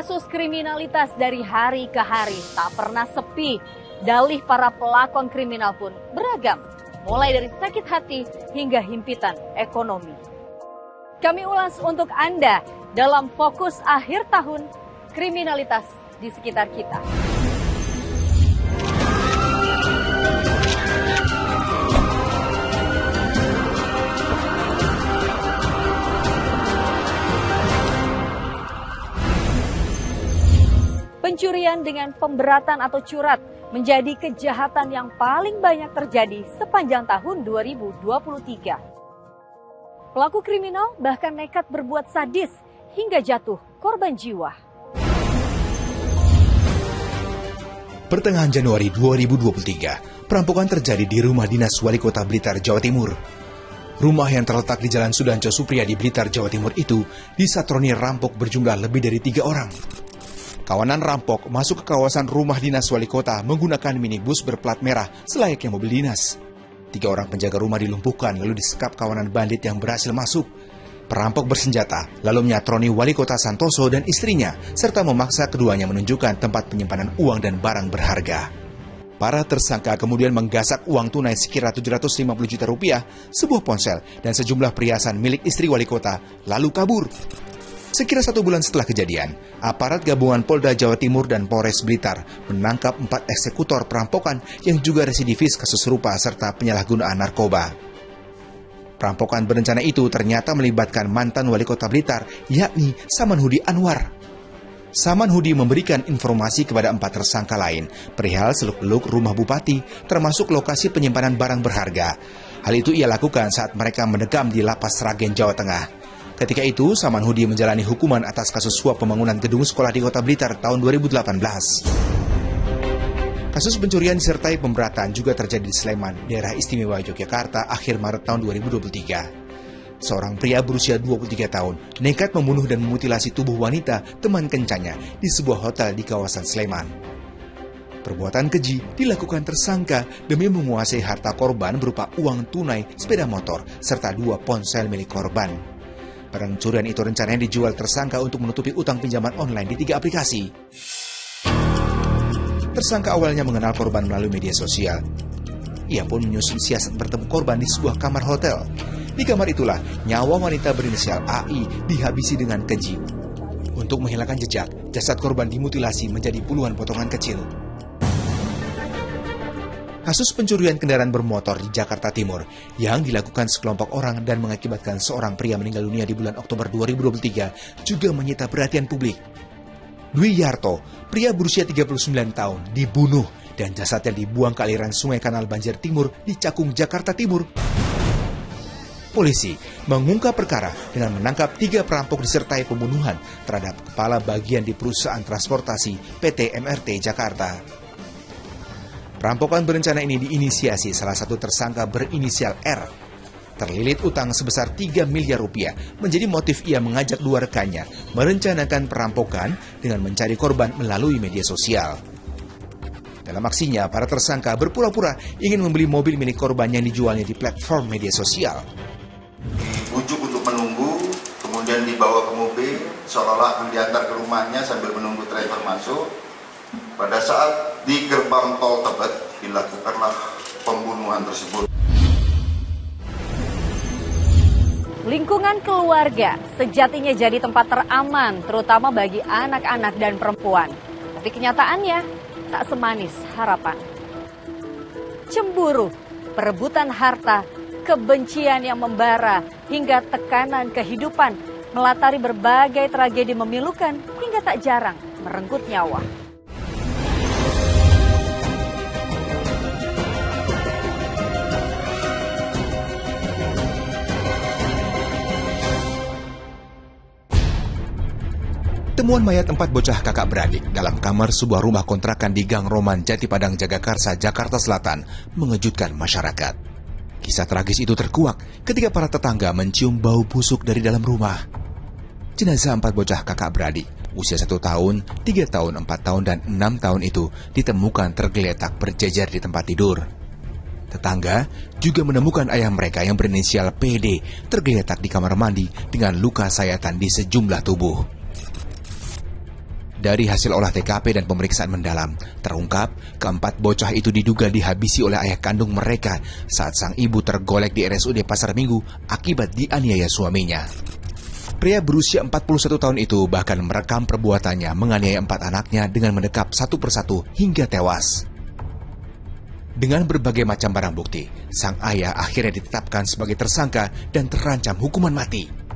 Kasus kriminalitas dari hari ke hari tak pernah sepi. Dalih para pelakon kriminal pun beragam, mulai dari sakit hati hingga himpitan ekonomi. Kami ulas untuk Anda dalam Fokus Akhir Tahun Kriminalitas di Sekitar Kita. Pencurian dengan pemberatan atau curat menjadi kejahatan yang paling banyak terjadi sepanjang tahun 2023. Pelaku kriminal bahkan nekat berbuat sadis hingga jatuh korban jiwa. Pertengahan Januari 2023, perampokan terjadi di rumah dinas Wali Kota Blitar, Jawa Timur. Rumah yang terletak di Jalan Sudanco Supriyadi, Blitar, Jawa Timur itu disatroni rampok berjumlah lebih dari 3 orang. Kawanan rampok masuk ke kawasan rumah dinas wali kota menggunakan minibus berplat merah selayaknya mobil dinas. 3 orang penjaga rumah dilumpuhkan lalu disekap kawanan bandit yang berhasil masuk. Perampok bersenjata lalu menyatroni wali kota Santoso dan istrinya serta memaksa keduanya menunjukkan tempat penyimpanan uang dan barang berharga. Para tersangka kemudian menggasak uang tunai sekira 750 juta rupiah, sebuah ponsel dan sejumlah perhiasan milik istri wali kota lalu kabur. Sekira 1 bulan setelah kejadian, aparat gabungan Polda Jawa Timur dan Polres Blitar menangkap 4 eksekutor perampokan yang juga residivis kasus serupa serta penyalahgunaan narkoba. Perampokan berencana itu ternyata melibatkan mantan wali kota Blitar, yakni Samanhudi Anwar. Samanhudi memberikan informasi kepada 4 tersangka lain perihal seluk-beluk rumah bupati, termasuk lokasi penyimpanan barang berharga. Hal itu ia lakukan saat mereka mendekam di Lapas Sragen, Jawa Tengah. Ketika itu, Samanhudi menjalani hukuman atas kasus suap pembangunan gedung sekolah di Kota Blitar tahun 2018. Kasus pencurian disertai pemberatan juga terjadi di Sleman, daerah istimewa Yogyakarta akhir Maret tahun 2023. Seorang pria berusia 23 tahun nekat membunuh dan memutilasi tubuh wanita teman kencannya di sebuah hotel di kawasan Sleman. Perbuatan keji dilakukan tersangka demi menguasai harta korban berupa uang tunai, sepeda motor, serta 2 ponsel milik korban. Barang curian itu rencananya dijual tersangka untuk menutupi utang pinjaman online di 3 aplikasi. Tersangka awalnya mengenal korban melalui media sosial. Ia pun menyusun siasat bertemu korban di sebuah kamar hotel. Di kamar itulah nyawa wanita berinisial AI dihabisi dengan keji. Untuk menghilangkan jejak, jasad korban dimutilasi menjadi puluhan potongan kecil. Kasus pencurian kendaraan bermotor di Jakarta Timur yang dilakukan sekelompok orang dan mengakibatkan seorang pria meninggal dunia di bulan Oktober 2023 juga menyita perhatian publik. Dwi Yarto, pria berusia 39 tahun, dibunuh dan jasadnya dibuang ke aliran Sungai Kanal Banjir Timur di Cakung, Jakarta Timur. Polisi mengungkap perkara dengan menangkap 3 perampok disertai pembunuhan terhadap kepala bagian di perusahaan transportasi PT MRT Jakarta. Perampokan berencana ini diinisiasi salah satu tersangka berinisial R. Terlilit utang sebesar 3 miliar rupiah menjadi motif ia mengajak 2 rekannya merencanakan perampokan dengan mencari korban melalui media sosial. Dalam aksinya, para tersangka berpura-pura ingin membeli mobil milik korban yang dijualnya di platform media sosial. Dibujuk untuk menunggu, kemudian dibawa ke mobil, seolah-olah akan diantar ke rumahnya sambil menunggu driver masuk. Pada saat di gerbang tol Tebet dilakukanlah pembunuhan tersebut. Lingkungan keluarga sejatinya jadi tempat teraman, terutama bagi anak-anak dan perempuan. Tapi kenyataannya tak semanis harapan. Cemburu, perebutan harta, kebencian yang membara, hingga tekanan kehidupan melatari berbagai tragedi memilukan hingga tak jarang merenggut nyawa. Temuan mayat 4 bocah kakak beradik dalam kamar sebuah rumah kontrakan di Gang Roman, Jatipadang, Jagakarsa, Jakarta Selatan mengejutkan masyarakat. Kisah tragis itu terkuak ketika para tetangga mencium bau busuk dari dalam rumah. Jenazah 4 bocah kakak beradik, usia 1 tahun, 3 tahun, 4 tahun, dan 6 tahun itu ditemukan tergeletak berjejer di tempat tidur. Tetangga juga menemukan ayah mereka yang berinisial PD tergeletak di kamar mandi dengan luka sayatan di sejumlah tubuh. Dari hasil olah TKP dan pemeriksaan mendalam, terungkap keempat bocah itu diduga dihabisi oleh ayah kandung mereka saat sang ibu tergolek di RSUD Pasar Minggu akibat dianiaya suaminya. Pria berusia 41 tahun itu bahkan merekam perbuatannya menganiaya 4 anaknya dengan mendekap satu persatu hingga tewas. Dengan berbagai macam barang bukti, sang ayah akhirnya ditetapkan sebagai tersangka dan terancam hukuman mati.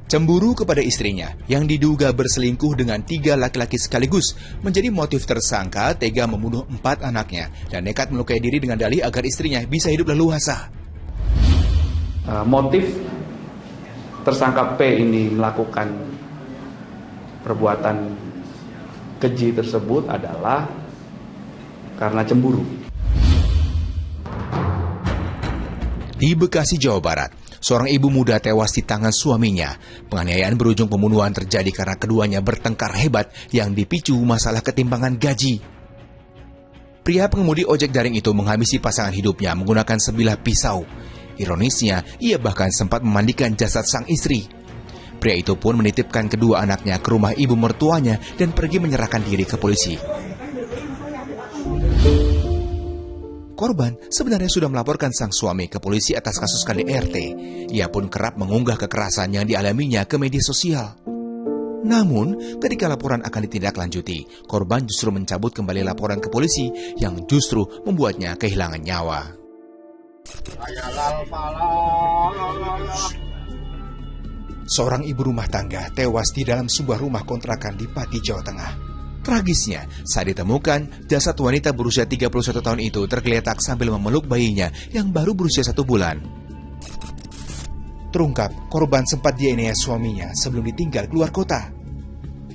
Cemburu kepada istrinya yang diduga berselingkuh dengan 3 laki-laki sekaligus menjadi motif tersangka tega membunuh 4 anaknya dan nekat melukai diri dengan dalih agar istrinya bisa hidup leluasa. Motif tersangka P ini melakukan perbuatan keji tersebut adalah karena cemburu. Di Bekasi, Jawa Barat, seorang ibu muda tewas di tangan suaminya. Penganiayaan berujung pembunuhan terjadi karena keduanya bertengkar hebat yang dipicu masalah ketimpangan gaji. Pria pengemudi ojek daring itu menghabisi pasangan hidupnya menggunakan sebilah pisau. Ironisnya, ia bahkan sempat memandikan jasad sang istri. Pria itu pun menitipkan kedua anaknya ke rumah ibu mertuanya dan pergi menyerahkan diri ke polisi. Korban sebenarnya sudah melaporkan sang suami ke polisi atas kasus KDRT. Ia pun kerap mengunggah kekerasan yang dialaminya ke media sosial. Namun, ketika laporan akan ditindaklanjuti, korban justru mencabut kembali laporan ke polisi yang justru membuatnya kehilangan nyawa. Seorang ibu rumah tangga tewas di dalam sebuah rumah kontrakan di Pati, Jawa Tengah. Tragisnya, saat ditemukan, jasad wanita berusia 31 tahun itu tergeletak sambil memeluk bayinya yang baru berusia 1 bulan. Terungkap, korban sempat dianiaya suaminya sebelum ditinggal keluar kota.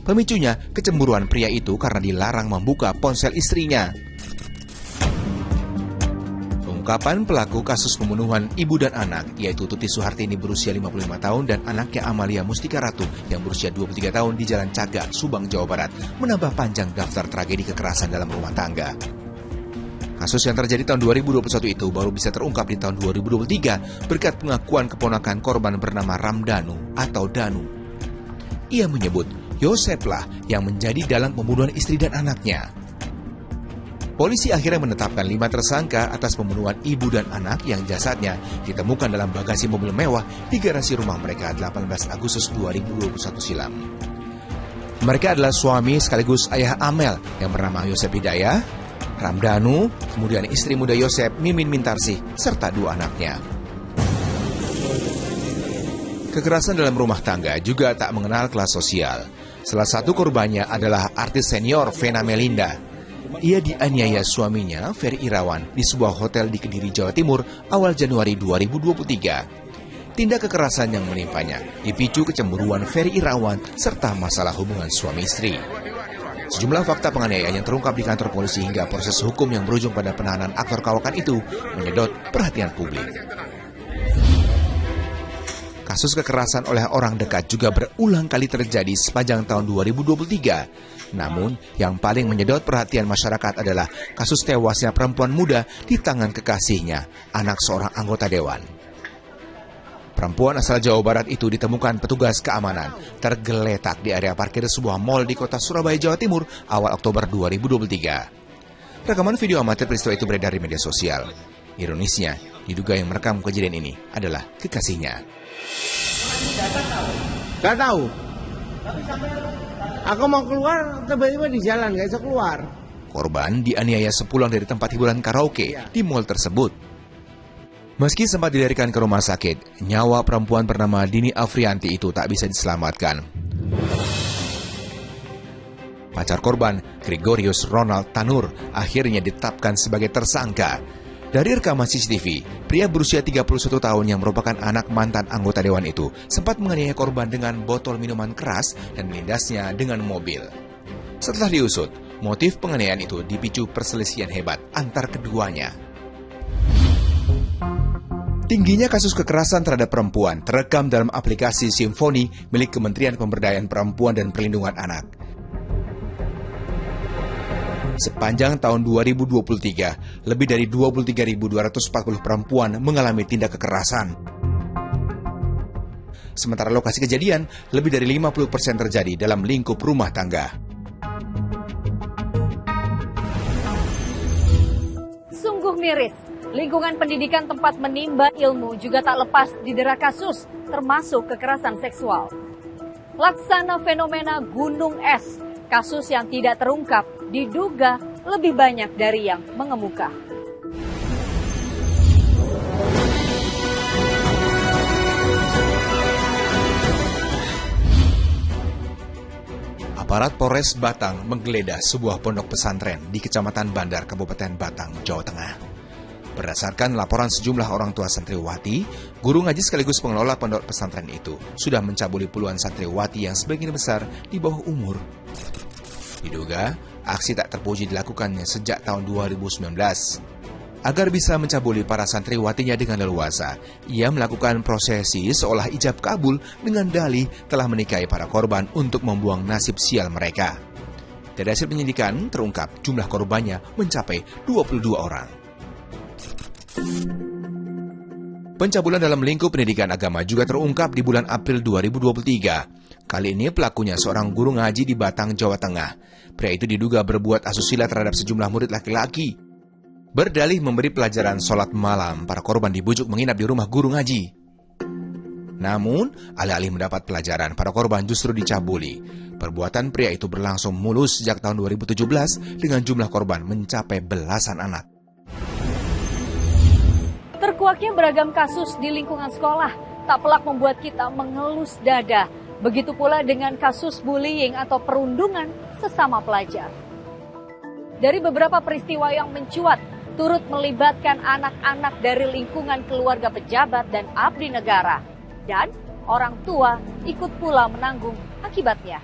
Pemicunya, kecemburuan pria itu karena dilarang membuka ponsel istrinya. Ungkapan pelaku kasus pembunuhan ibu dan anak, yaitu Tuti Suhartini berusia 55 tahun dan anaknya Amalia Mustika Ratu yang berusia 23 tahun di Jalan Cagak, Subang, Jawa Barat, menambah panjang daftar tragedi kekerasan dalam rumah tangga. Kasus yang terjadi tahun 2021 itu baru bisa terungkap di tahun 2023 berkat pengakuan keponakan korban bernama Ramdanu atau Danu. Ia menyebut Yoseplah yang menjadi dalang pembunuhan istri dan anaknya. Polisi akhirnya menetapkan 5 tersangka atas pembunuhan ibu dan anak yang jasadnya ditemukan dalam bagasi mobil mewah di garasi rumah mereka 18 Agustus 2021 silam. Mereka adalah suami sekaligus ayah Amel yang bernama Yosep Hidayah, Ramdanu, kemudian istri muda Yosep, Mimin Mintarsih, serta 2 anaknya. Kekerasan dalam rumah tangga juga tak mengenal kelas sosial. Salah satu korbannya adalah artis senior Vena Melinda. Ia dianiaya suaminya, Ferry Irawan, di sebuah hotel di Kediri, Jawa Timur, awal Januari 2023. Tindak kekerasan yang menimpanya dipicu kecemburuan Ferry Irawan serta masalah hubungan suami istri. Sejumlah fakta penganiayaan yang terungkap di kantor polisi hingga proses hukum yang berujung pada penahanan aktor kawakan itu menyedot perhatian publik. Kasus kekerasan oleh orang dekat juga berulang kali terjadi sepanjang tahun 2023. Namun, yang paling menyedot perhatian masyarakat adalah kasus tewasnya perempuan muda di tangan kekasihnya, anak seorang anggota dewan. Perempuan asal Jawa Barat itu ditemukan petugas keamanan tergeletak di area parkir sebuah mal di kota Surabaya, Jawa Timur, awal Oktober 2023. Rekaman video amatir peristiwa itu beredar di media sosial. Ironisnya, diduga yang merekam kejadian ini adalah kekasihnya. Gak tahu. Aku mau keluar, tiba-tiba di jalan, gak bisa keluar. Korban dianiaya sepulang dari tempat hiburan karaoke di mal tersebut. Meski sempat dilarikan ke rumah sakit, nyawa perempuan bernama Dini Afrianti itu tak bisa diselamatkan. Pacar korban, Gregorius Ronald Tanur, akhirnya ditetapkan sebagai tersangka. Dari rekaman CCTV, pria berusia 31 tahun yang merupakan anak mantan anggota dewan itu sempat menganiaya korban dengan botol minuman keras dan melindasnya dengan mobil. Setelah diusut, motif penganiayaan itu dipicu perselisihan hebat antar keduanya. Tingginya kasus kekerasan terhadap perempuan terekam dalam aplikasi Simfoni milik Kementerian Pemberdayaan Perempuan dan Perlindungan Anak. Sepanjang tahun 2023, lebih dari 23.240 perempuan mengalami tindak kekerasan. Sementara lokasi kejadian, lebih dari 50% terjadi dalam lingkup rumah tangga. Sungguh miris, lingkungan pendidikan tempat menimba ilmu juga tak lepas didera kasus, termasuk kekerasan seksual. Laksana fenomena gunung es, kasus yang tidak terungkap diduga lebih banyak dari yang mengemuka. Aparat Polres Batang menggeledah sebuah pondok pesantren di Kecamatan Bandar, Kabupaten Batang, Jawa Tengah. Berdasarkan laporan sejumlah orang tua santriwati, guru ngaji sekaligus pengelola pondok pesantren itu sudah mencabuli puluhan santriwati yang sebagian besar di bawah umur. Diduga, aksi tak terpuji dilakukannya sejak tahun 2019. Agar bisa mencabuli para santriwatinya dengan leluasa, ia melakukan prosesi seolah ijab kabul dengan dalih telah menikahi para korban untuk membuang nasib sial mereka. Dari hasil penyidikan, terungkap jumlah korbannya mencapai 22 orang. Pencabulan dalam lingkup pendidikan agama juga terungkap di bulan April 2023. Kali ini pelakunya seorang guru ngaji di Batang, Jawa Tengah. Pria itu diduga berbuat asusila terhadap sejumlah murid laki-laki. Berdalih memberi pelajaran sholat malam, para korban dibujuk menginap di rumah guru ngaji. Namun, alih-alih mendapat pelajaran, para korban justru dicabuli. Perbuatan pria itu berlangsung mulus sejak tahun 2017 dengan jumlah korban mencapai belasan anak. Terkuaknya beragam kasus di lingkungan sekolah tak pelak membuat kita mengelus dada. Begitu pula dengan kasus bullying atau perundungan sesama pelajar. Dari beberapa peristiwa yang mencuat, turut melibatkan anak-anak dari lingkungan keluarga pejabat dan abdi negara. Dan orang tua ikut pula menanggung akibatnya.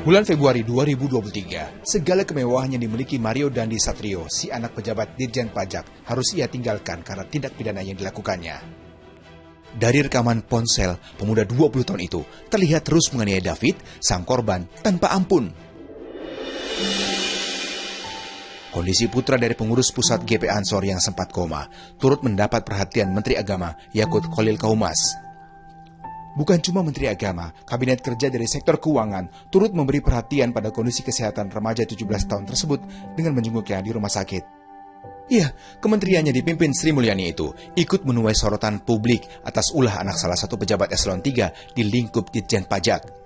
Bulan Februari 2023, segala kemewahan yang dimiliki Mario Dandi Satrio, si anak pejabat Dirjen Pajak, harus ia tinggalkan karena tindak pidana yang dilakukannya. Dari rekaman ponsel, pemuda 20 tahun itu terlihat terus menganiaya David, sang korban, tanpa ampun. Kondisi putra dari pengurus pusat GP Ansor yang sempat koma turut mendapat perhatian Menteri Agama Yakut Khalil Kaumas. Bukan cuma Menteri Agama, Kabinet Kerja dari sektor keuangan turut memberi perhatian pada kondisi kesehatan remaja 17 tahun tersebut dengan menjenguknya di rumah sakit. Iya, kementeriannya dipimpin Sri Mulyani itu ikut menuai sorotan publik atas ulah anak salah satu pejabat eselon 3 di lingkup Ditjen Pajak.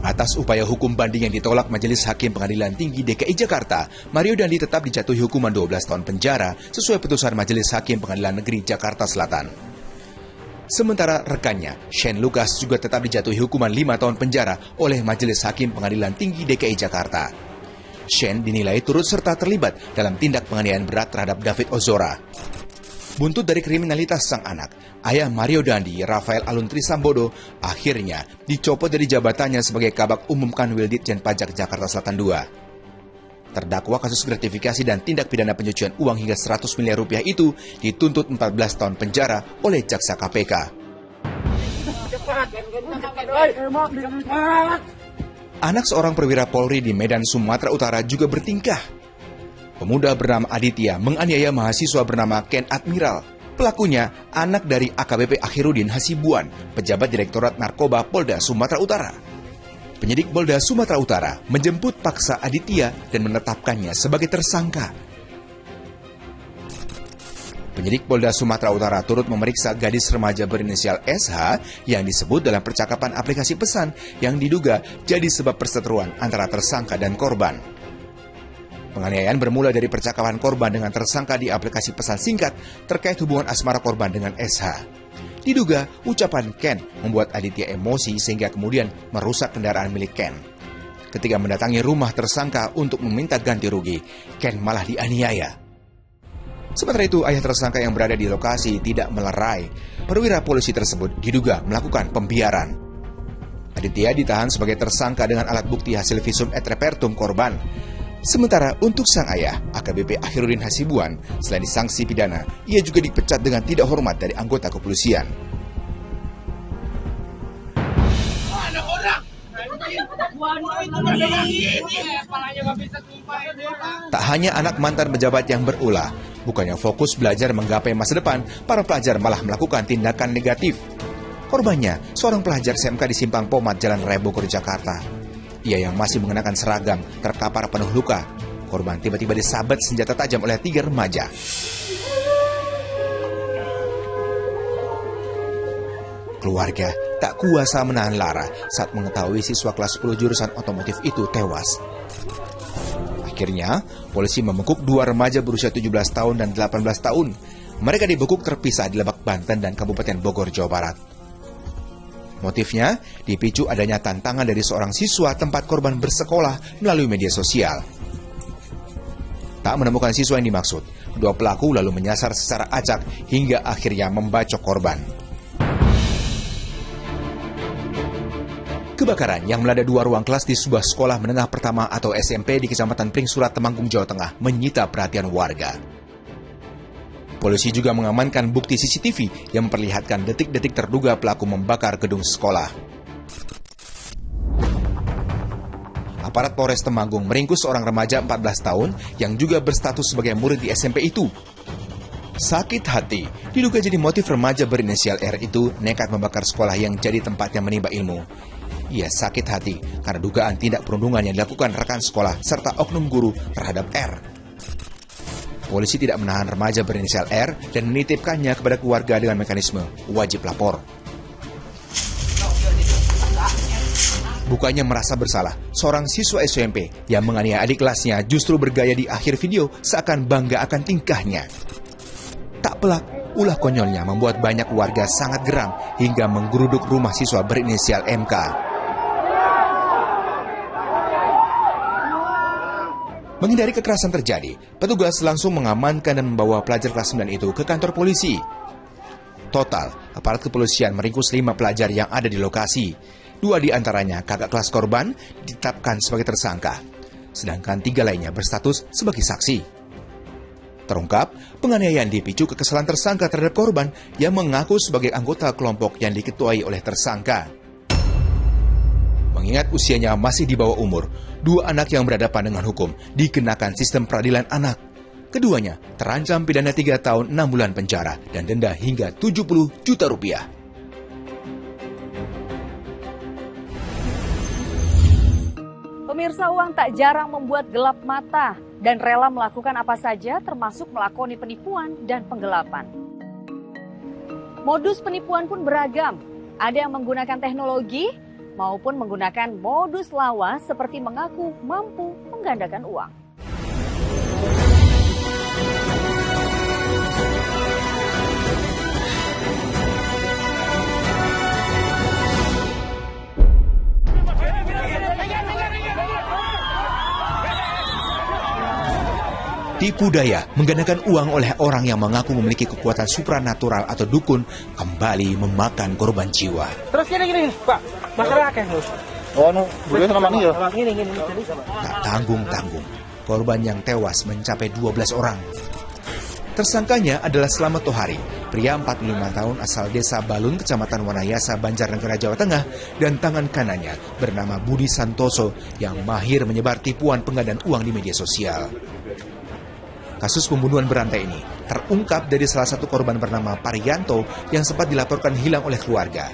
Atas upaya hukum banding yang ditolak Majelis Hakim Pengadilan Tinggi DKI Jakarta, Mario Dandi tetap dijatuhi hukuman 12 tahun penjara sesuai putusan Majelis Hakim Pengadilan Negeri Jakarta Selatan. Sementara rekannya, Shane Lucas juga tetap dijatuhi hukuman 5 tahun penjara oleh Majelis Hakim Pengadilan Tinggi DKI Jakarta. Shane dinilai turut serta terlibat dalam tindak penganiayaan berat terhadap David Ozora. Buntut dari kriminalitas sang anak, ayah Mario Dandi, Rafael Alun Trisambodo, akhirnya dicopot dari jabatannya sebagai Kabag Umum Kanwil Ditjen Pajak Jakarta Selatan II. Terdakwa kasus gratifikasi dan tindak pidana pencucian uang hingga 100 miliar rupiah itu dituntut 14 tahun penjara oleh jaksa KPK. Anak seorang perwira Polri di Medan, Sumatera Utara juga bertingkah. Pemuda bernama Aditya menganiaya mahasiswa bernama Ken Admiral. Pelakunya anak dari AKBP Akhirudin Hasibuan, pejabat Direktorat Narkoba Polda Sumatera Utara. Penyidik Polda Sumatera Utara menjemput paksa Aditya dan menetapkannya sebagai tersangka. Penyidik Polda Sumatera Utara turut memeriksa gadis remaja berinisial SH yang disebut dalam percakapan aplikasi pesan yang diduga jadi sebab perseteruan antara tersangka dan korban. Penganiayaan bermula dari percakapan korban dengan tersangka di aplikasi pesan singkat terkait hubungan asmara korban dengan SH. Diduga ucapan Ken membuat Aditya emosi sehingga kemudian merusak kendaraan milik Ken. Ketika mendatangi rumah tersangka untuk meminta ganti rugi, Ken malah dianiaya. Sementara itu, ayah tersangka yang berada di lokasi tidak melerai. Perwira polisi tersebut diduga melakukan pembiaran. Aditya ditahan sebagai tersangka dengan alat bukti hasil visum et repertum korban. Sementara untuk sang ayah, AKBP Akhirudin Hasibuan, selain sanksi pidana, ia juga dipecat dengan tidak hormat dari anggota kepolisian. Tak hanya anak mantan pejabat yang berulah, bukannya fokus belajar menggapai masa depan, para pelajar malah melakukan tindakan negatif. Korbannya, seorang pelajar SMK di Simpang Pomat, Jalan Raya Bogor, Jakarta. Ia yang masih mengenakan seragam terkapar penuh luka. Korban tiba-tiba disabet senjata tajam oleh 3 remaja. Keluarga tak kuasa menahan lara saat mengetahui siswa kelas 10 jurusan otomotif itu tewas. Akhirnya, polisi membekuk 2 remaja berusia 17 tahun dan 18 tahun. Mereka dibekuk terpisah di Lebak, Banten dan Kabupaten Bogor, Jawa Barat. Motifnya dipicu adanya tantangan dari seorang siswa tempat korban bersekolah melalui media sosial. Tak menemukan siswa yang dimaksud, kedua pelaku lalu menyasar secara acak hingga akhirnya membacok korban. Kebakaran yang melanda 2 ruang kelas di sebuah sekolah menengah pertama atau SMP di Kecamatan Pringsurat, Temanggung, Jawa Tengah menyita perhatian warga. Polisi juga mengamankan bukti CCTV yang memperlihatkan detik-detik terduga pelaku membakar gedung sekolah. Aparat Polres Temanggung meringkus seorang remaja 14 tahun yang juga berstatus sebagai murid di SMP itu. Sakit hati, diduga jadi motif remaja berinisial R itu nekat membakar sekolah yang jadi tempatnya menimba ilmu. Ia sakit hati karena dugaan tindak perundungan yang dilakukan rekan sekolah serta oknum guru terhadap R. Polisi tidak menahan remaja berinisial R dan menitipkannya kepada keluarga dengan mekanisme wajib lapor. Bukannya merasa bersalah, seorang siswa SMP yang menganiaya adik kelasnya justru bergaya di akhir video seakan bangga akan tingkahnya. Tak pelak, ulah konyolnya membuat banyak warga sangat geram hingga menggeruduk rumah siswa berinisial MK. Menghindari kekerasan terjadi, petugas langsung mengamankan dan membawa pelajar kelas 9 itu ke kantor polisi. Total, aparat kepolisian meringkus 5 pelajar yang ada di lokasi. 2 di antaranya kakak kelas korban ditetapkan sebagai tersangka, sedangkan 3 lainnya berstatus sebagai saksi. Terungkap, penganiayaan dipicu kekesalan tersangka terhadap korban yang mengaku sebagai anggota kelompok yang diketuai oleh tersangka. Mengingat usianya masih di bawah umur, 2 anak yang berhadapan dengan hukum dikenakan sistem peradilan anak. Keduanya terancam pidana 3 tahun 6 bulan penjara dan denda hingga 70 juta rupiah. Pemirsa, uang tak jarang membuat gelap mata dan rela melakukan apa saja termasuk melakoni penipuan dan penggelapan. Modus penipuan pun beragam. Ada yang menggunakan teknologi maupun menggunakan modus lawas seperti mengaku mampu menggandakan uang. Tipu daya menggandakan uang oleh orang yang mengaku memiliki kekuatan supranatural atau dukun kembali memakan korban jiwa. Terus gini, Pak. Masalah kan? Oh, no. Boleh sama ini ya? Tak tanggung-tanggung, korban yang tewas mencapai 12 orang. Tersangkanya adalah Slamet Tohari, pria 45 tahun asal desa Balun, Kecamatan Wanayasa, Banjarnegara, Jawa Tengah, dan tangan kanannya bernama Budi Santoso yang mahir menyebar tipuan penggandaan uang di media sosial. Kasus pembunuhan berantai ini terungkap dari salah satu korban bernama Parianto yang sempat dilaporkan hilang oleh keluarga.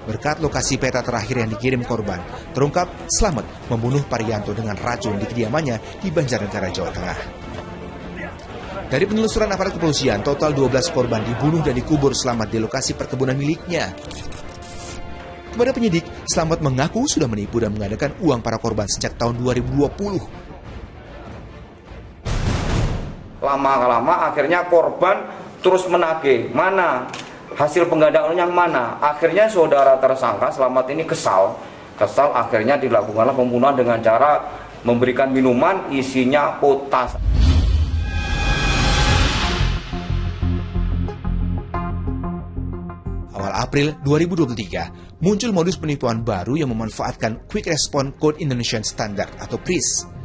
Berkat lokasi peta terakhir yang dikirim korban, terungkap Slamet membunuh Parianto dengan racun di kediamannya di Banjarnegara, Jawa Tengah. Dari penelusuran aparat kepolisian, total 12 korban dibunuh dan dikubur Slamet di lokasi perkebunan miliknya. Kepada penyidik, Slamet mengaku sudah menipu dan menggandakan uang para korban sejak tahun 2020. Lama-lama akhirnya korban terus menagih, mana hasil penggandaan yang mana. Akhirnya saudara tersangka Slamet ini kesal akhirnya dilakukanlah pembunuhan dengan cara memberikan minuman isinya potas. Awal April 2023, muncul modus penipuan baru yang memanfaatkan Quick Response Code Indonesian Standard atau KRIS.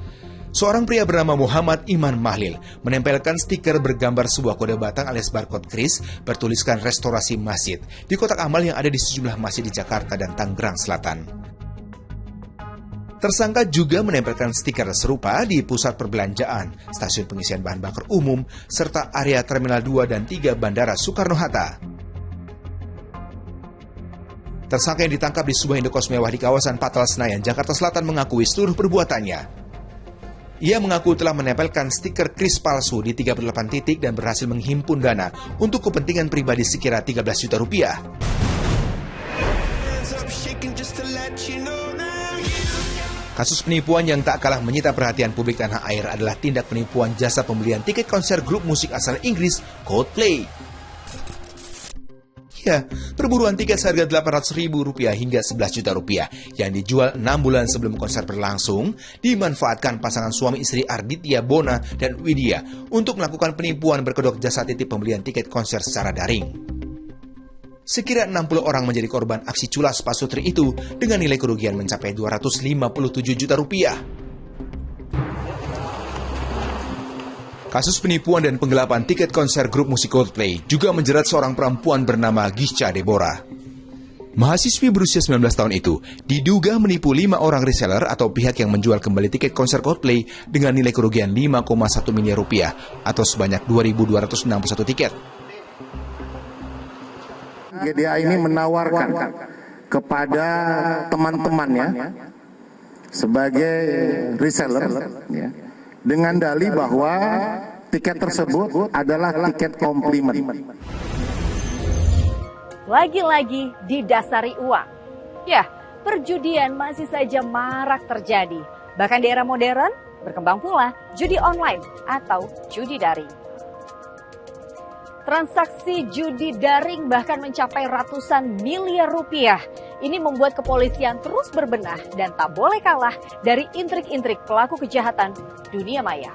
Seorang pria bernama Muhammad Iman Mahlil menempelkan stiker bergambar sebuah kode batang alias barcode KRIS bertuliskan restorasi masjid di kotak amal yang ada di sejumlah masjid di Jakarta dan Tangerang Selatan. Tersangka juga menempelkan stiker serupa di pusat perbelanjaan, stasiun pengisian bahan bakar umum, serta area Terminal 2 dan 3 Bandara Soekarno-Hatta. Tersangka yang ditangkap di sebuah indekos mewah di kawasan Patal Senayan, Jakarta Selatan mengakui seluruh perbuatannya. Ia mengaku telah menempelkan stiker kris palsu di 38 titik dan berhasil menghimpun dana untuk kepentingan pribadi sekira 13 juta rupiah. Kasus penipuan yang tak kalah menyita perhatian publik tanah air adalah tindak penipuan jasa pembelian tiket konser grup musik asal Inggris Coldplay. Ya, perburuan tiket seharga Rp800.000 hingga Rp11 juta yang dijual 6 bulan sebelum konser berlangsung dimanfaatkan pasangan suami istri Arditya Bona dan Widya untuk melakukan penipuan berkedok jasa titip pembelian tiket konser secara daring. Sekira 60 orang menjadi korban aksi culas pasutri itu dengan nilai kerugian mencapai Rp257 juta. Kasus penipuan dan penggelapan tiket konser grup musik Coldplay juga menjerat seorang perempuan bernama Gisha Deborah. Mahasiswi berusia 19 tahun itu diduga menipu 5 orang reseller atau pihak yang menjual kembali tiket konser Coldplay dengan nilai kerugian Rp5,1 miliar atau sebanyak 2.261 tiket. GDA ini menawarkan kepada teman-temannya sebagai reseller ya, dengan dalih bahwa tiket tersebut adalah tiket komplimen. Lagi-lagi didasari uang. Ya, perjudian masih saja marak terjadi. Bahkan di era modern, berkembang pula judi online atau judi daring. Transaksi judi daring bahkan mencapai ratusan miliar rupiah. Ini membuat kepolisian terus berbenah dan tak boleh kalah dari intrik-intrik pelaku kejahatan dunia maya.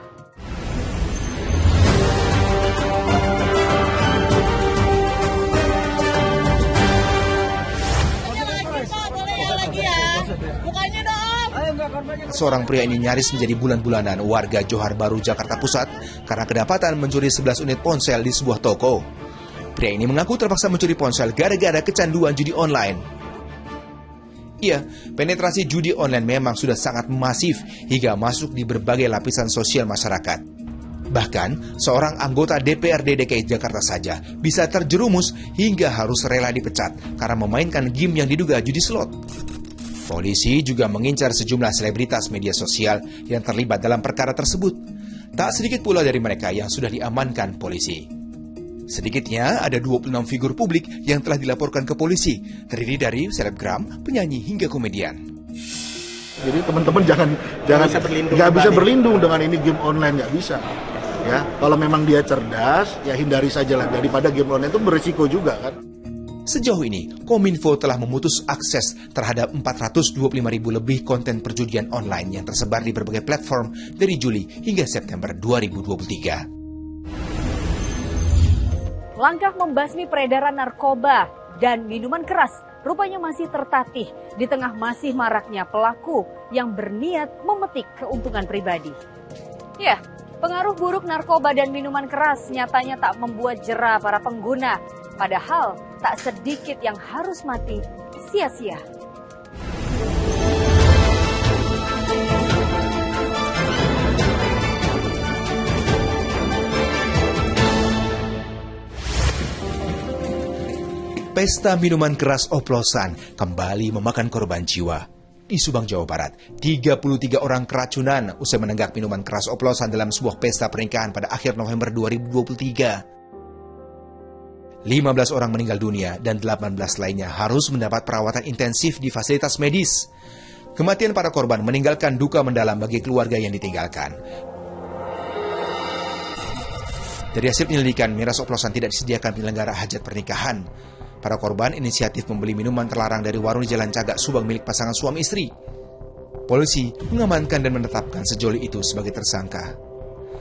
Seorang pria ini nyaris menjadi bulan-bulanan warga Johar Baru, Jakarta Pusat karena kedapatan mencuri 11 unit ponsel di sebuah toko. Pria ini mengaku terpaksa mencuri ponsel gara-gara kecanduan judi online. Iya, penetrasi judi online memang sudah sangat masif hingga masuk di berbagai lapisan sosial masyarakat. Bahkan, seorang anggota DPRD DKI Jakarta saja bisa terjerumus hingga harus rela dipecat karena memainkan game yang diduga judi slot. Polisi juga mengincar sejumlah selebritas media sosial yang terlibat dalam perkara tersebut. Tak sedikit pula dari mereka yang sudah diamankan polisi. Sedikitnya ada 26 figur publik yang telah dilaporkan ke polisi, terdiri dari selebgram, penyanyi hingga komedian. Jadi teman-teman jangan nggak bisa berlindung dengan ini game online, nggak bisa. Ya, kalau memang dia cerdas, ya hindari sajalah daripada game online itu berisiko juga kan. Sejauh ini, Kominfo telah memutus akses terhadap 425.000 lebih konten perjudian online yang tersebar di berbagai platform dari Juli hingga September 2023. Langkah membasmi peredaran narkoba dan minuman keras rupanya masih tertatih di tengah masih maraknya pelaku yang berniat memetik keuntungan pribadi. Ya, pengaruh buruk narkoba dan minuman keras nyatanya tak membuat jera para pengguna. Padahal tak sedikit yang harus mati sia-sia. Pesta minuman keras oplosan kembali memakan korban jiwa. Di Subang, Jawa Barat, 33 orang keracunan usai menenggak minuman keras oplosan dalam sebuah pesta pernikahan pada akhir November 2023. 15 orang meninggal dunia dan 18 lainnya harus mendapat perawatan intensif di fasilitas medis. Kematian para korban meninggalkan duka mendalam bagi keluarga yang ditinggalkan. Dari hasil penyelidikan, miras oplosan tidak disediakan penyelenggara hajat pernikahan. Para korban inisiatif membeli minuman terlarang dari warung di Jalan Cagak, Subang milik pasangan suami istri. Polisi mengamankan dan menetapkan sejoli itu sebagai tersangka.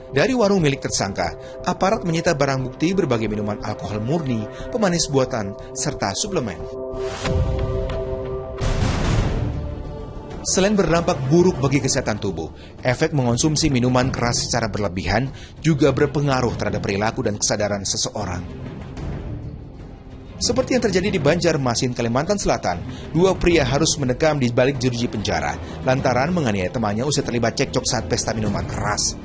Dari warung milik tersangka, aparat menyita barang bukti berbagai minuman alkohol murni, pemanis buatan, serta suplemen. Selain berdampak buruk bagi kesehatan tubuh, efek mengonsumsi minuman keras secara berlebihan juga berpengaruh terhadap perilaku dan kesadaran seseorang. Seperti yang terjadi di Banjarmasin, Kalimantan Selatan, 2 pria harus mendekam di balik jeruji penjara lantaran menganiaya temannya usai terlibat cekcok saat pesta minuman keras.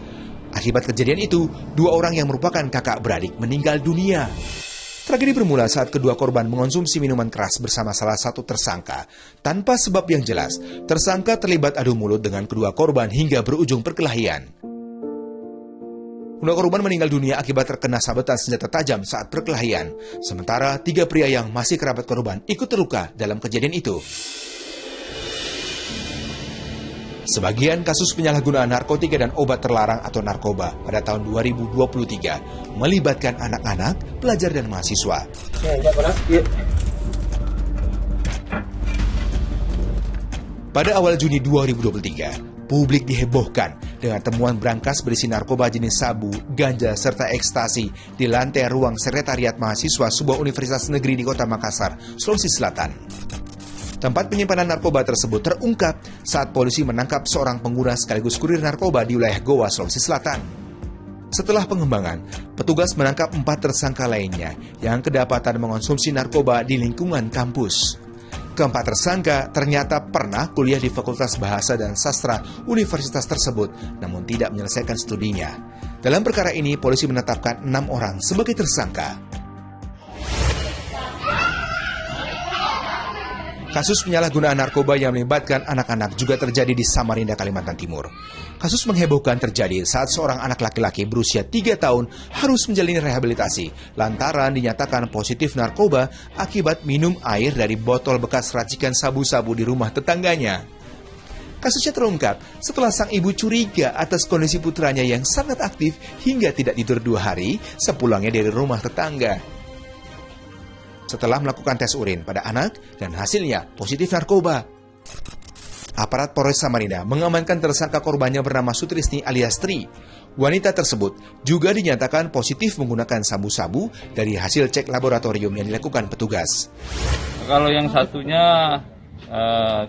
Akibat kejadian itu, 2 orang yang merupakan kakak beradik meninggal dunia. Tragedi bermula saat kedua korban mengonsumsi minuman keras bersama salah satu tersangka. Tanpa sebab yang jelas, tersangka terlibat adu mulut dengan kedua korban hingga berujung perkelahian. Kedua korban meninggal dunia akibat terkena sabetan senjata tajam saat perkelahian. Sementara 3 pria yang masih kerabat korban ikut terluka dalam kejadian itu. Sebagian kasus penyalahgunaan narkotika dan obat terlarang atau narkoba pada tahun 2023 melibatkan anak-anak, pelajar, dan mahasiswa. Pada awal Juni 2023, publik dihebohkan dengan temuan brankas berisi narkoba jenis sabu, ganja, serta ekstasi di lantai ruang sekretariat mahasiswa sebuah universitas negeri di Kota Makassar, Sulawesi Selatan. Tempat penyimpanan narkoba tersebut terungkap saat polisi menangkap seorang pengguna sekaligus kurir narkoba di wilayah Goa, Sulawesi Selatan. Setelah pengembangan, petugas menangkap 4 tersangka lainnya yang kedapatan mengonsumsi narkoba di lingkungan kampus. Keempat tersangka ternyata pernah kuliah di Fakultas Bahasa dan Sastra universitas tersebut, namun tidak menyelesaikan studinya. Dalam perkara ini, polisi menetapkan 6 orang sebagai tersangka. Kasus penyalahgunaan narkoba yang melibatkan anak-anak juga terjadi di Samarinda, Kalimantan Timur. Kasus menghebohkan terjadi saat seorang anak laki-laki berusia 3 tahun harus menjalani rehabilitasi lantaran dinyatakan positif narkoba akibat minum air dari botol bekas racikan sabu-sabu di rumah tetangganya. Kasusnya terungkap setelah sang ibu curiga atas kondisi putranya yang sangat aktif hingga tidak tidur 2 hari sepulangnya dari rumah tetangga. Setelah melakukan tes urin pada anak dan hasilnya positif narkoba. Aparat Polres Samarinda mengamankan tersangka korbannya bernama Sutrisni alias Tri. Wanita tersebut juga dinyatakan positif menggunakan sabu-sabu dari hasil cek laboratorium yang dilakukan petugas. Kalau yang satunya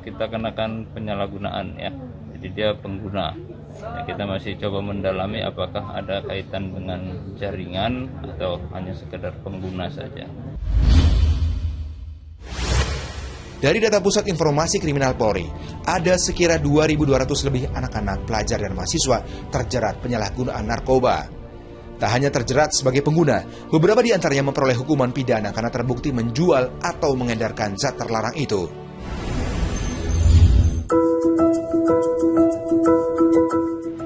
kita kenakan penyalahgunaan ya, jadi dia pengguna. Ya, kita masih coba mendalami apakah ada kaitan dengan jaringan atau hanya sekedar pengguna saja. Dari data Pusat Informasi Kriminal Polri, ada sekira 2.200 lebih anak-anak, pelajar, dan mahasiswa terjerat penyalahgunaan narkoba. Tak hanya terjerat sebagai pengguna, beberapa di antaranya memperoleh hukuman pidana karena terbukti menjual atau mengedarkan zat terlarang itu.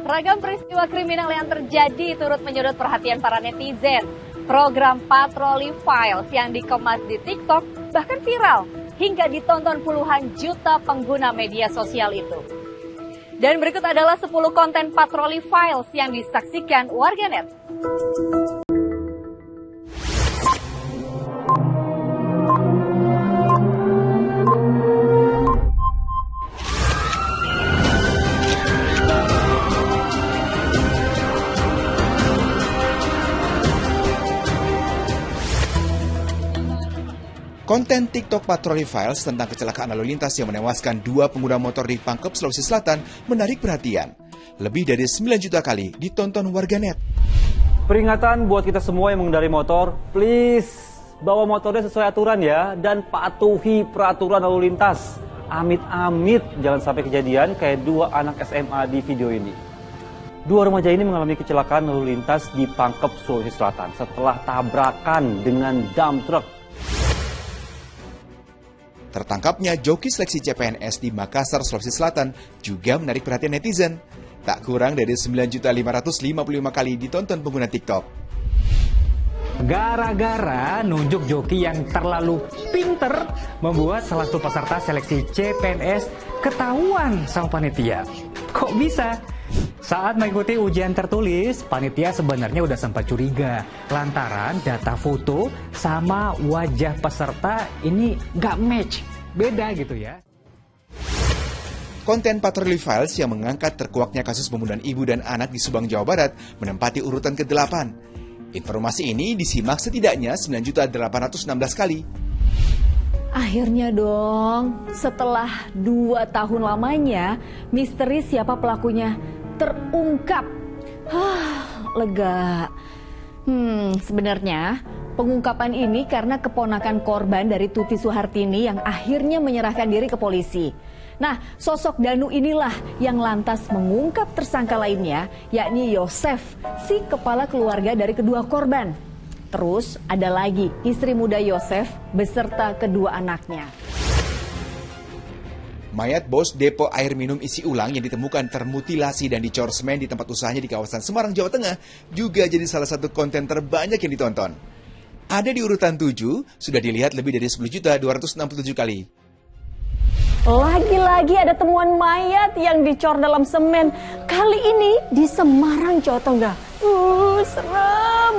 Ragam peristiwa kriminal yang terjadi turut menyedot perhatian para netizen. Program Patroli Files yang dikemas di TikTok bahkan viral hingga ditonton puluhan juta pengguna media sosial itu. Dan berikut adalah 10 konten Patroli Files yang disaksikan warganet. Konten TikTok Patroli Files tentang kecelakaan lalu lintas yang menewaskan 2 pengguna motor di Pangkep, Sulawesi Selatan menarik perhatian. Lebih dari 9 juta kali ditonton warganet. Peringatan buat kita semua yang mengendari motor, please bawa motornya sesuai aturan ya, dan patuhi peraturan lalu lintas. Amit-amit jangan sampai kejadian kayak 2 anak SMA di video ini. 2 remaja ini mengalami kecelakaan lalu lintas di Pangkep, Sulawesi Selatan setelah tabrakan dengan dump truck. Tertangkapnya joki seleksi CPNS di Makassar, Sulawesi Selatan juga menarik perhatian netizen. Tak kurang dari 9.555 kali ditonton pengguna TikTok. Gara-gara nunjuk joki yang terlalu pinter membuat salah satu peserta seleksi CPNS ketahuan sama panitia. Kok bisa? Saat mengikuti ujian tertulis, panitia sebenarnya udah sempat curiga lantaran data foto sama wajah peserta ini nggak match, beda gitu ya. Konten Patroli Files yang mengangkat terkuaknya kasus pembunuhan ibu dan anak di Subang, Jawa Barat menempati urutan ke-8. Informasi ini disimak setidaknya 9.816 kali. Akhirnya dong, setelah 2 tahun lamanya, misteri siapa pelakunya terungkap. Lega. Sebenarnya pengungkapan ini karena keponakan korban dari Tuti Suhartini yang akhirnya menyerahkan diri ke polisi. Nah, sosok Danu inilah yang lantas mengungkap tersangka lainnya, yakni Yosef, si kepala keluarga dari kedua korban. Terus ada lagi istri muda Yosef beserta kedua anaknya. Mayat bos depo air minum isi ulang yang ditemukan termutilasi dan dicor semen di tempat usahanya di kawasan Semarang, Jawa Tengah juga jadi salah satu konten terbanyak yang ditonton. Ada di urutan 7, sudah dilihat lebih dari 10.267 kali. Lagi-lagi ada temuan mayat yang dicor dalam semen. Kali ini di Semarang, Jawa Tengah. Serem.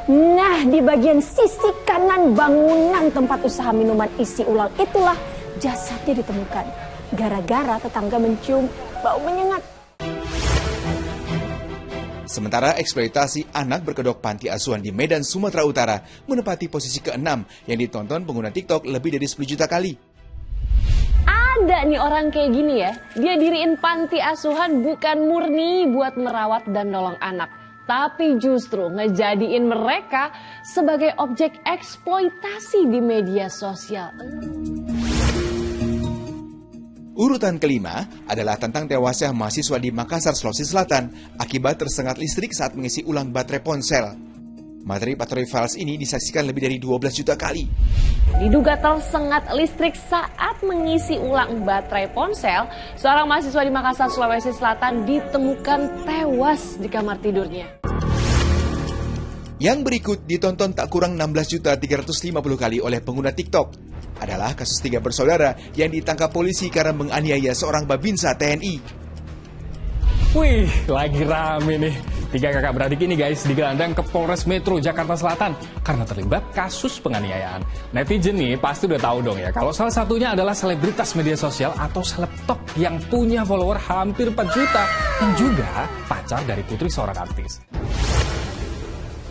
Nah, di bagian sisi kanan bangunan tempat usaha minuman isi ulang itulah jasadnya ditemukan. Gara-gara tetangga mencium bau menyengat. Sementara eksploitasi anak berkedok panti asuhan di Medan, Sumatera Utara menempati posisi ke-6 yang ditonton pengguna TikTok lebih dari 10 juta kali. Ada nih orang kayak gini ya, dia diriin panti asuhan bukan murni buat merawat dan nolong anak, tapi justru ngejadiin mereka sebagai objek eksploitasi di media sosial. Urutan kelima adalah tentang tewasnya mahasiswa di Makassar, Sulawesi Selatan akibat tersengat listrik saat mengisi ulang baterai ponsel. Materi patroli files ini disaksikan lebih dari 12 juta kali. Diduga tersengat listrik saat mengisi ulang baterai ponsel, seorang mahasiswa di Makassar, Sulawesi Selatan ditemukan tewas di kamar tidurnya. Yang berikut ditonton tak kurang 16.350 kali oleh pengguna TikTok. Adalah kasus 3 bersaudara yang ditangkap polisi karena menganiaya seorang babinsa TNI. Wih, lagi rame nih. 3 kakak beradik ini guys digelandang ke Polres Metro Jakarta Selatan karena terlibat kasus penganiayaan. Netizen nih pasti udah tahu dong ya kalau salah satunya adalah selebritas media sosial atau selebtok yang punya follower hampir 4 juta yang juga pacar dari putri seorang artis.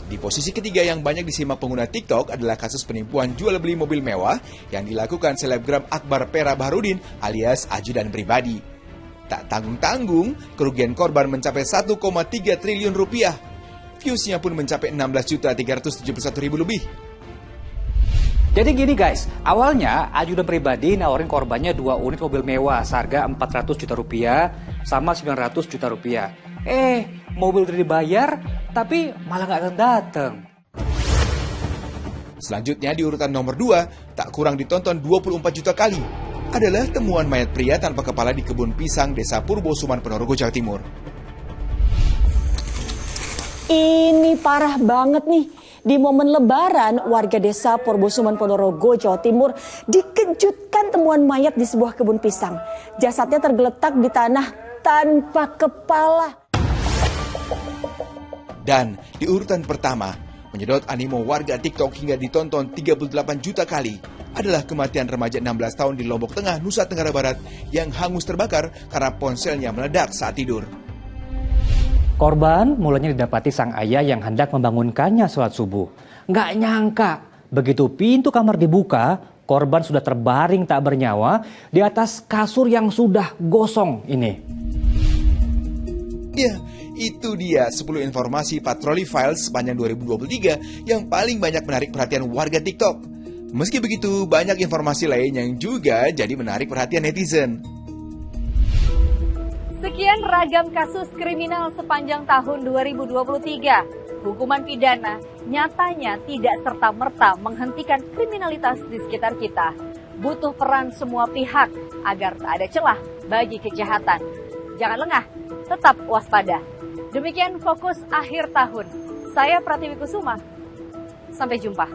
Di posisi ketiga yang banyak disimak pengguna TikTok adalah kasus penipuan jual beli mobil mewah yang dilakukan selebgram Akbar Pera Baharudin alias ajudan pribadi. Tak tanggung-tanggung, kerugian korban mencapai 1,3 triliun rupiah. Viewsnya pun mencapai 16.371.000 lebih. Jadi gini guys, awalnya ajudan pribadi nawarin korbannya 2 unit mobil mewah seharga 400 juta rupiah sama 900 juta rupiah. Mobil udah dibayar, tapi malah nggak datang. Selanjutnya di urutan nomor 2, tak kurang ditonton 24 juta kali, adalah temuan mayat pria tanpa kepala di kebun pisang Desa Purbosuman, Ponorogo, Jawa Timur. Ini parah banget nih. Di momen lebaran, warga Desa Purbosuman, Ponorogo, Jawa Timur dikejutkan temuan mayat di sebuah kebun pisang. Jasadnya tergeletak di tanah tanpa kepala. Dan di urutan pertama, menyedot animo warga TikTok hingga ditonton 38 juta kali, adalah kematian remaja 16 tahun di Lombok Tengah, Nusa Tenggara Barat yang hangus terbakar karena ponselnya meledak saat tidur. Korban mulanya didapati sang ayah yang hendak membangunkannya sholat subuh. Nggak nyangka, begitu pintu kamar dibuka, korban sudah terbaring tak bernyawa di atas kasur yang sudah gosong ini. Ya, itu dia 10 informasi patroli files sepanjang 2023 yang paling banyak menarik perhatian warga TikTok. Meski begitu, banyak informasi lain yang juga jadi menarik perhatian netizen. Sekian ragam kasus kriminal sepanjang tahun 2023. Hukuman pidana nyatanya tidak serta-merta menghentikan kriminalitas di sekitar kita. Butuh peran semua pihak agar tak ada celah bagi kejahatan. Jangan lengah, tetap waspada. Demikian Fokus Akhir Tahun. Saya Pratiwi Kusuma. Sampai jumpa.